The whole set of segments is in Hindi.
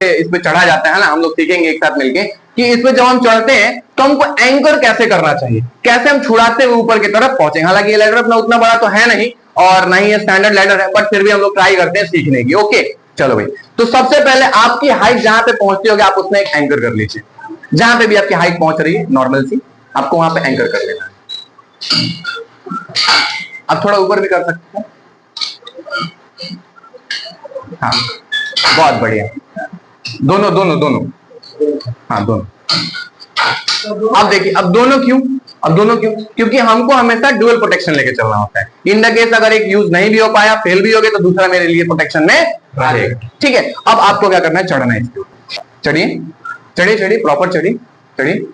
इस पे चढ़ा जाता है ना, हम लोग सीखेंगे एक साथ मिलके कि इस पे जब हम चढ़ते हैं तो हमको एंकर कैसे करना चाहिए, कैसे हम छुड़ाते हुए ऊपर की तरफ पहुंचे। हालांकि ये लैडर अपना उतना बड़ा तो है नहीं और ना ही ये स्टैंडर्ड लैडर है, बट फिर भी हम लोग ट्राई करते हैं सीखने की। ओके चलो भाई, तो सबसे पहले आपकी हाइट जहां पे पहुंचती होगी आप उसमें एक एंकर कर लीजिए। जहां पे भी आपकी हाइट पहुंच रही है नॉर्मल सी, आपको वहां पे एंकर कर लेना है। आप थोड़ा ऊपर भी कर सकते हैं। हाँ बहुत बढ़िया, दोनों दोनों दोनों, हाँ दोनों। अब देखिए, अब दोनों क्यों, अब दोनों क्यों, क्योंकि हमको हमेशा डुअल प्रोटेक्शन लेके चलना होता है। इन द केस अगर एक यूज नहीं भी हो पाया, फेल भी हो गए, तो दूसरा मेरे लिए प्रोटेक्शन में रहेगा। ठीक है, अब आपको क्या करना है, चढ़ना है इसके ऊपर। चढ़िए चढ़िए चढ़िए, प्रॉपर चढ़िए चढ़िए,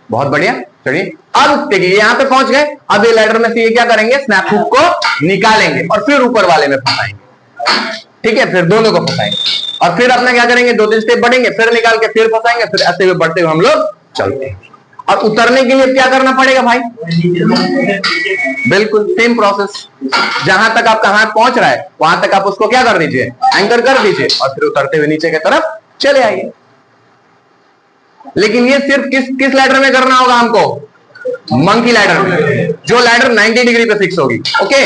बहुत बढ़िया चढ़िए। अब देखिए यहां पे पहुंच गए, अब ये लैडर में से ये क्या करेंगे, स्नैप हुक को निकालेंगे और फिर ऊपर वाले में फंसाएंगे। ठीक है, फिर दोनों को फंसाएंगे और फिर अपना क्या करेंगे, 2-3 स्टेप बढ़ेंगे, फिर निकाल के फिर फंसाएंगे, फिर ऐसे हुए बढ़ते हुए हम लोग चलते हैं। और उतरने के लिए क्या करना पड़ेगा भाई, बिल्कुल सेम प्रोसेस। जहां तक आपका हाथ पहुंच रहा है वहां तक आप उसको क्या कर दीजिए, एंकर कर दीजिए और फिर उतरते हुए नीचे की तरफ चले आइए। लेकिन ये सिर्फ किस लैडर में करना होगा हमको, मंकी लैडर में, जो लैडर 90 डिग्री पे फिक्स होगी। ओके,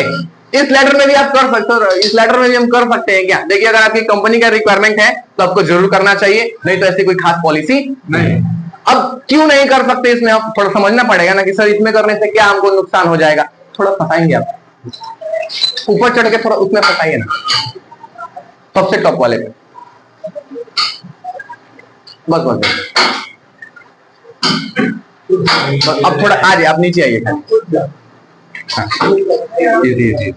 इस लैडर में भी आप कर सकते हो, इस लैडर में भी हम कर सकते हैं क्या। देखिए अगर आपकी कंपनी का रिक्वायरमेंट है तो आपको जरूर करना चाहिए, नहीं तो ऐसी कोई खास पॉलिसी नहीं। अब क्यों नहीं कर सकते, इसमें आप थोड़ा समझना पड़ेगा ना कि सर इसमें करने से क्या हमको नुकसान हो जाएगा। थोड़ा फंसाएंगे आप, ऊपर चढ़ के थोड़ा उसमें फंसाइए ना, सबसे टॉप वाले पे, बस बस बस। अब थोड़ा आ जाए, आप नीचे आइए। हाँ जी जी जी,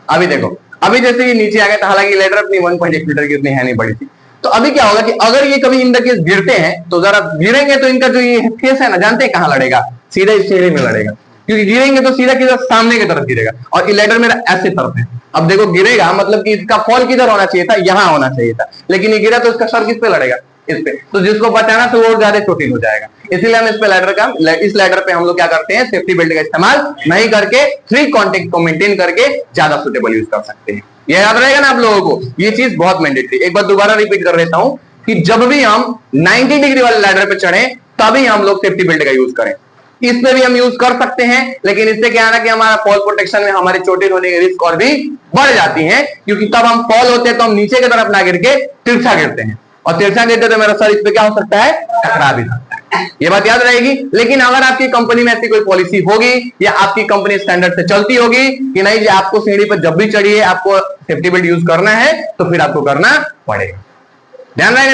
अभी देखो, अभी जैसे ये नीचे आ गया, हालांकि लेडर अपनी 1.1 मीटर की उतनी है नहीं बड़ी थी। तो अभी क्या होगा कि अगर ये कभी इन द केस गिरते हैं तो जरा गिरेंगे तो इनका जो ये फेस है ना, जानते हैं कहां लड़ेगा, सीधा इस चेहरे में लड़ेगा। क्योंकि गिरेंगे तो सीधा किधर, सामने की तरफ गिरेगा और ये लेडर मेरा ऐसे तरफ है। अब देखो गिरेगा मतलब कि इसका फॉल किधर होना चाहिए था, यहां होना चाहिए था, लेकिन ये गिरा तो इसका सर किस पे लड़ेगा, इस पे। तो जिसको बचाना तो वो ज्यादा चोटिल हो जाएगा। इसीलिए हम इस पे लैडर का, इस लैडर पे हम लोग क्या करते हैं, सेफ्टी बेल्ट का इस्तेमाल नहीं करके 3 कांटेक्ट को मेंटेन करके ज्यादा सुटेबल यूज कर सकते हैं। ये याद रहेगा ना आप लोगों को, ये चीज बहुत मैंडेटरी। एक बार दोबारा रिपीट कर देता हूं कि जब भी हम 90 डिग्री वाले लैडर पे चढ़े तभी हम लोग सेफ्टी बेल्ट का यूज करें। इसमें भी हम यूज कर सकते हैं, लेकिन इससे क्या है ना कि हमारा फॉल प्रोटेक्शन में हमारे चोटिल होने की रिस्क और भी बढ़ जाती है, क्योंकि तब हम फॉल होते हैं तो हम नीचे की तरफ ना गिर के तिरछा गिरते हैं, और तिरछा गिरते तो मेरा सर इस पे क्या हो सकता है, टकरा भी सकता है। ये बात याद रहेगी। लेकिन अगर आपकी कंपनी में ऐसी कोई पॉलिसी होगी या आपकी कंपनी स्टैंडर्ड से चलती होगी कि नहीं जी आपको सीढ़ी पर जब भी चढ़िए आपको सेफ्टी बेल्ट यूज करना है, तो फिर आपको करना पड़ेगा। ध्यान रहेगा।